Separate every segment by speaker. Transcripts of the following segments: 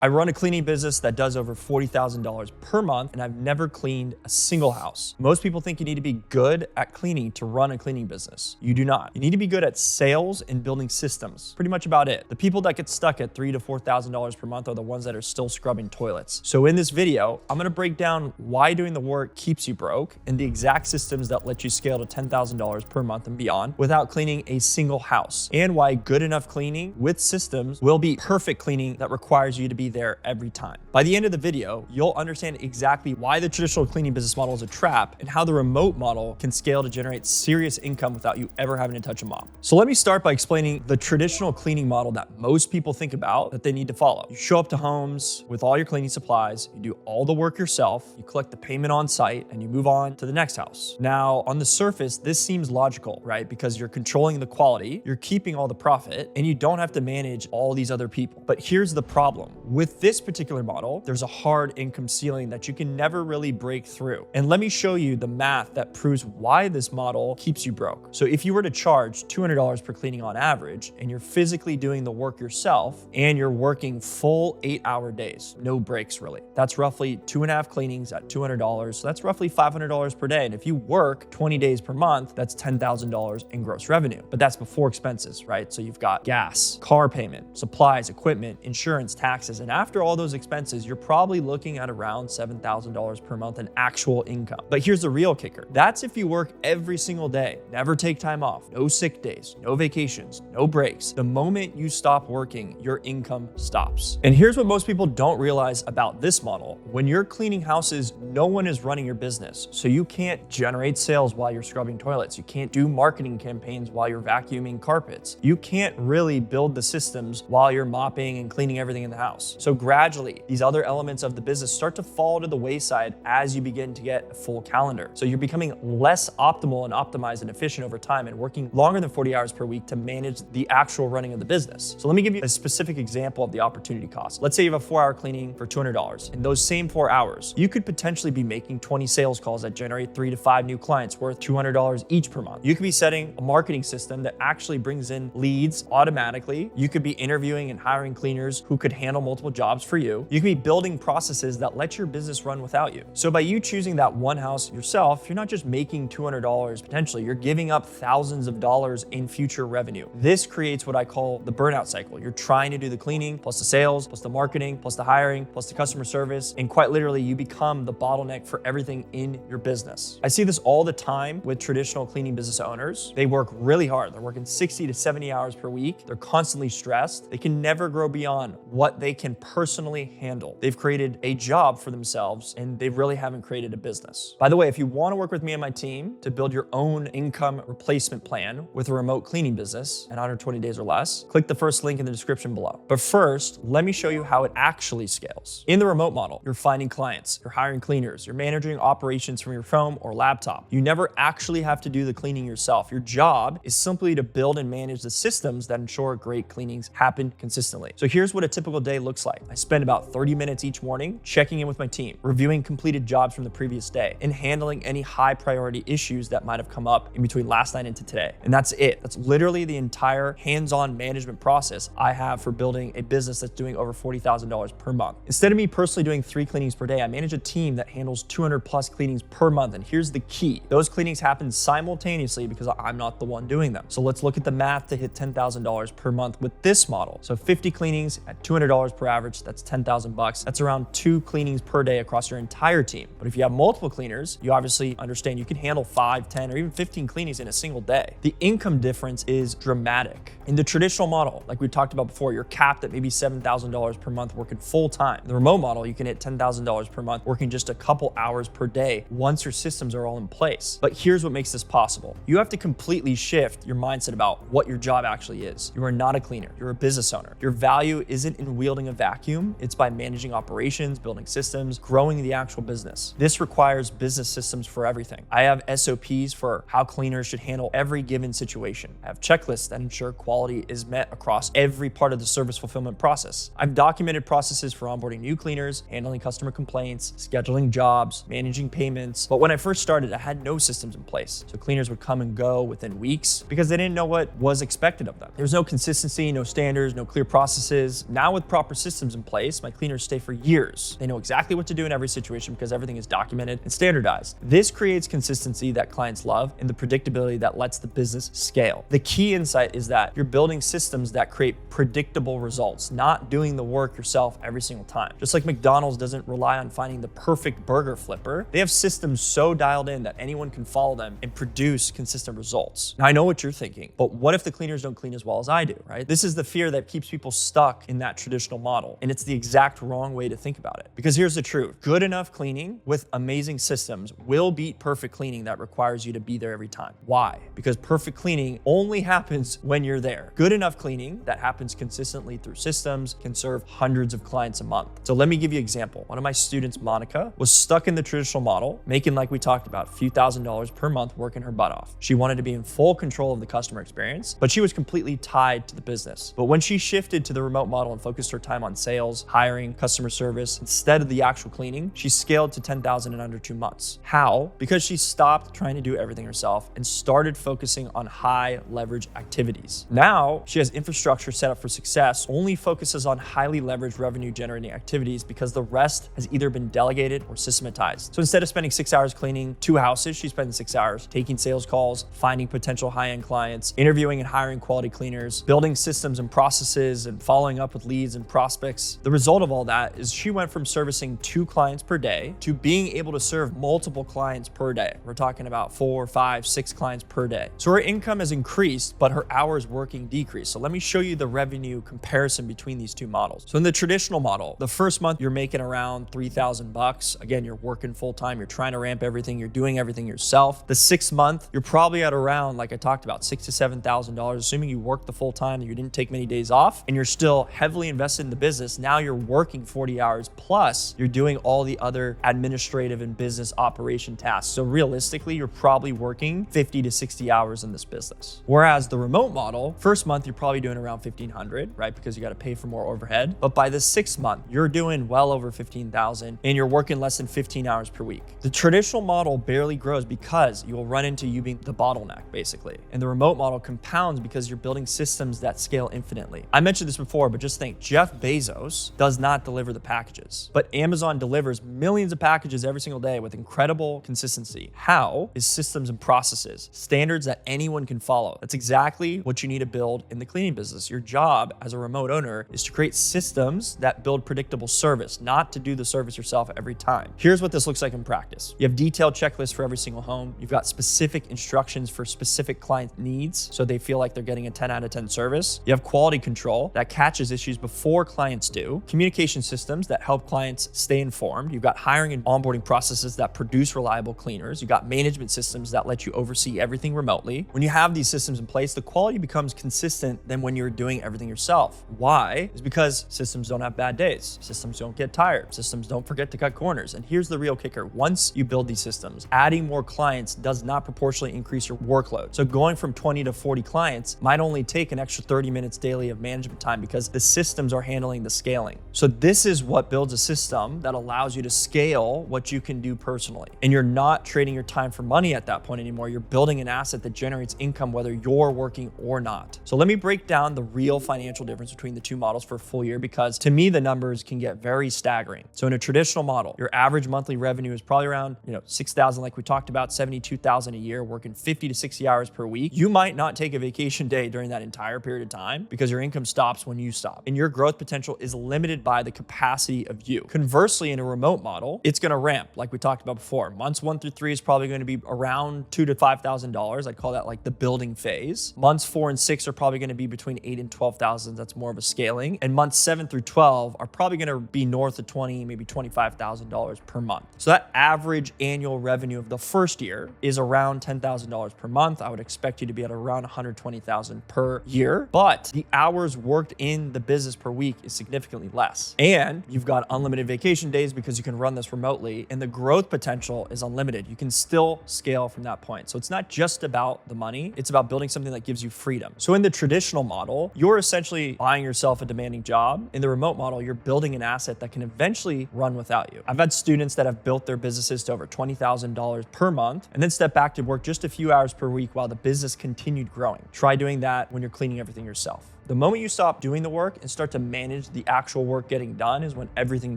Speaker 1: I run a cleaning business that does over $40,000 per month, and I've never cleaned a single house. Most people think you need to be good at cleaning to run a cleaning business. You do not. You need to be good at sales and building systems. Pretty much about it. The people that get stuck at $3,000 to $4,000 per month are the ones that are still scrubbing toilets. So in this video, I'm gonna break down why doing the work keeps you broke and the exact systems that let you scale to $10,000 per month and beyond without cleaning a single house, and why good enough cleaning with systems will be perfect cleaning that requires you to be there every time. By the end of the video, you'll understand exactly why the traditional cleaning business model is a trap and how the remote model can scale to generate serious income without you ever having to touch a mop. So let me start by explaining the traditional cleaning model that most people think about that they need to follow. You show up to homes with all your cleaning supplies, you do all the work yourself, you collect the payment on site, and you move on to the next house. Now, on the surface, this seems logical, right? Because you're controlling the quality, you're keeping all the profit, and you don't have to manage all these other people. But here's the problem. With this particular model, there's a hard income ceiling that you can never really break through. And let me show you the math that proves why this model keeps you broke. So if you were to charge $200 per cleaning on average, and you're physically doing the work yourself, and you're working full 8-hour days, no breaks really, that's roughly 2.5 cleanings at $200. So that's roughly $500 per day. And if you work 20 days per month, that's $10,000 in gross revenue. But that's before expenses, right? So you've got gas, car payment, supplies, equipment, insurance, taxes, and after all those expenses, you're probably looking at around $7,000 per month in actual income. But here's the real kicker. That's if you work every single day, never take time off, no sick days, no vacations, no breaks. The moment you stop working, your income stops. And here's what most people don't realize about this model. When you're cleaning houses, no one is running your business. So you can't generate sales while you're scrubbing toilets. You can't do marketing campaigns while you're vacuuming carpets. You can't really build the systems while you're mopping and cleaning everything in the house. So gradually, these other elements of the business start to fall to the wayside as you begin to get a full calendar. So you're becoming less optimal and optimized and efficient over time and working longer than 40 hours per week to manage the actual running of the business. So let me give you a specific example of the opportunity cost. Let's say you have a 4-hour cleaning for $200. In those same 4 hours, you could potentially be making 20 sales calls that generate 3 to 5 new clients worth $200 each per month. You could be setting a marketing system that actually brings in leads automatically. You could be interviewing and hiring cleaners who could handle multiple jobs for you. You could be building processes that let your business run without you. So by you choosing that one house yourself, you're not just making $200 potentially, you're giving up thousands of dollars in future revenue. This creates what I call the burnout cycle. You're trying to do the cleaning, plus the sales, plus the marketing, plus the hiring, plus the customer service, and quite literally you become the bottleneck for everything in your business. I see this all the time with traditional cleaning business owners. They work really hard. They're working 60 to 70 hours per week. They're constantly stressed. They can never grow beyond what they can personally handle. They've created a job for themselves and they really haven't created a business. By the way, if you want to work with me and my team to build your own income replacement plan with a remote cleaning business in 120 days or less, click the first link in the description below. But first, let me show you how it actually scales. In the remote model, you're finding clients, you're hiring cleaners, you're managing operations from your phone or laptop. You never actually have to do the cleaning yourself. Your job is simply to build and manage the systems that ensure great cleanings happen consistently. So here's what a typical day looks like. I spend about 30 minutes each morning checking in with my team, reviewing completed jobs from the previous day, and handling any high priority issues that might have come up in between last night and today. And that's it. That's literally the entire hands-on management process I have for building a business that's doing over $40,000 per month. Instead of me personally doing 3 cleanings per day, I manage a team that handles 200 plus cleanings per month. And here's the key. Those cleanings happen simultaneously because I'm not the one doing them. So let's look at the math to hit $10,000 per month with this model. So 50 cleanings at $200 per average, that's 10,000 bucks. That's around 2 cleanings per day across your entire team. But if you have multiple cleaners, you obviously understand you can handle 5, 10, or even 15 cleanings in a single day. The income difference is dramatic. In the traditional model, like we talked about before, you're capped at maybe $7,000 per month working full time. In the remote model, you can hit $10,000 per month working just a couple hours per day once your systems are all in place. But here's what makes this possible. You have to completely shift your mindset about what your job actually is. You are not a cleaner, you're a business owner. Your value isn't in wielding a vacuum, it's by managing operations, building systems, growing the actual business. This requires business systems for everything. I have SOPs for how cleaners should handle every given situation. I have checklists that ensure quality is met across every part of the service fulfillment process. I've documented processes for onboarding new cleaners, handling customer complaints, scheduling jobs, managing payments. But when I first started, I had no systems in place. So cleaners would come and go within weeks because they didn't know what was expected of them. There was no consistency, no standards, no clear processes. Now with proper systems in place, my cleaners stay for years. They know exactly what to do in every situation because everything is documented and standardized. This creates consistency that clients love and the predictability that lets the business scale. The key insight is that you're building systems that create predictable results, not doing the work yourself every single time. Just like McDonald's doesn't rely on finding the perfect burger flipper, they have systems so dialed in that anyone can follow them and produce consistent results. Now, I know what you're thinking, but what if the cleaners don't clean as well as I do, right? This is the fear that keeps people stuck in that traditional model, and it's the exact wrong way to think about it. Because here's the truth. Good enough cleaning with amazing systems will beat perfect cleaning that requires you to be there every time. Why? Because perfect cleaning only happens when you're there. Good enough cleaning that happens consistently through systems can serve hundreds of clients a month. So let me give you an example. One of my students, Monica, was stuck in the traditional model, making, like we talked about, a few $1,000s per month working her butt off. She wanted to be in full control of the customer experience, but she was completely tied to the business. But when she shifted to the remote model and focused her time on sales, hiring, customer service, instead of the actual cleaning, she scaled to $10,000 in under 2 months. How? Because she stopped trying to do everything herself and started focusing on high leverage activities. Now she has infrastructure set up for success, only focuses on highly leveraged revenue generating activities because the rest has either been delegated or systematized. So instead of spending 6 hours cleaning 2 houses, she spends 6 hours taking sales calls, finding potential high-end clients, interviewing and hiring quality cleaners, building systems and processes, and following up with leads and prospects. The result of all that is she went from servicing 2 clients per day to being able to serve multiple clients per day. We're talking about 4, 5, 6 clients per day. So her income has increased, but her hours working decreased. So let me show you the revenue comparison between these two models. So in the traditional model, the first month you're making around $3,000. Again, you're working full time, you're trying to ramp everything, you're doing everything yourself. The 6th month, you're probably at around, like I talked about, $6,000 to $7,000, assuming you work the full time and you didn't take many days off, and you're still heavily invested in the business. Now you're working 40 hours plus you're doing all the other administrative and business operation tasks. So realistically, you're probably working 50 to 60 hours in this business. Whereas the remote model, first month, you're probably doing around 1,500, right? Because you got to pay for more overhead. But by the 6th month, you're doing well over 15,000 and you're working less than 15 hours per week. The traditional model barely grows because you will run into you being the bottleneck, basically. And the remote model compounds because you're building systems that scale infinitely. I mentioned this before, but just think, Jeff Bezos does not deliver the packages, but Amazon delivers millions of packages every single day with incredible consistency. How? Is systems and processes, standards that anyone can follow. That's exactly what you need to build in the cleaning business. Your job as a remote owner is to create systems that build predictable service, not to do the service yourself every time. Here's what this looks like in practice. You have detailed checklists for every single home. You've got specific instructions for specific client needs, so they feel like they're getting a 10 out of 10 service. You have quality control that catches issues before clients do. Communication systems that help clients stay informed. You've got hiring and onboarding processes that produce reliable cleaners. You've got management systems that let you oversee everything remotely. When you have these systems in place, the quality becomes consistent than when you're doing everything yourself. Why? Is because systems don't have bad days. Systems don't get tired. Systems don't forget to cut corners. And here's the real kicker. Once you build these systems, adding more clients does not proportionally increase your workload. So going from 20 to 40 clients might only take an extra 30 minutes daily of management time because the systems are handling the scaling. So this is what builds a system that allows you to scale what you can do personally. And you're not trading your time for money at that point anymore. You're building an asset that generates income whether you're working or not. So let me break down the real financial difference between the two models for a full year, because to me, the numbers can get very staggering. So in a traditional model, your average monthly revenue is probably around, 6,000, like we talked about, 72,000 a year, working 50 to 60 hours per week. You might not take a vacation day during that entire period of time because your income stops when you stop. And your growth potential is limited by the capacity of you. Conversely, in a remote model, it's going to ramp, like we talked about before. Months 1 through 3 is probably going to be around $2,000 to $5,000. I'd call that like the building phase. Months 4 and 6 are probably going to be between $8,000 and $12,000. That's more of a scaling. And months 7 through 12 are probably going to be north of $20,000, maybe $25,000 per month. So that average annual revenue of the first year is around $10,000 per month. I would expect you to be at around $120,000 per year, but the hours worked in the business per week is significantly less. And you've got unlimited vacation days because you can run this remotely, and the growth potential is unlimited. You can still scale from that point. So it's not just about the money, it's about building something that gives you freedom. So in the traditional model, you're essentially buying yourself a demanding job. In the remote model, you're building an asset that can eventually run without you. I've had students that have built their businesses to over $20,000 per month and then step back to work just a few hours per week while the business continued growing. Try doing that when you're cleaning everything yourself. The moment you stop doing the work and start to manage the actual work getting done is when everything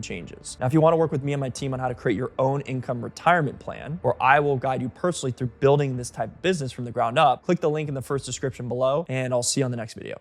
Speaker 1: changes. Now, if you want to work with me and my team on how to create your own income retirement plan, where I will guide you personally through building this type of business from the ground up, click the link in the first description below, and I'll see you on the next video.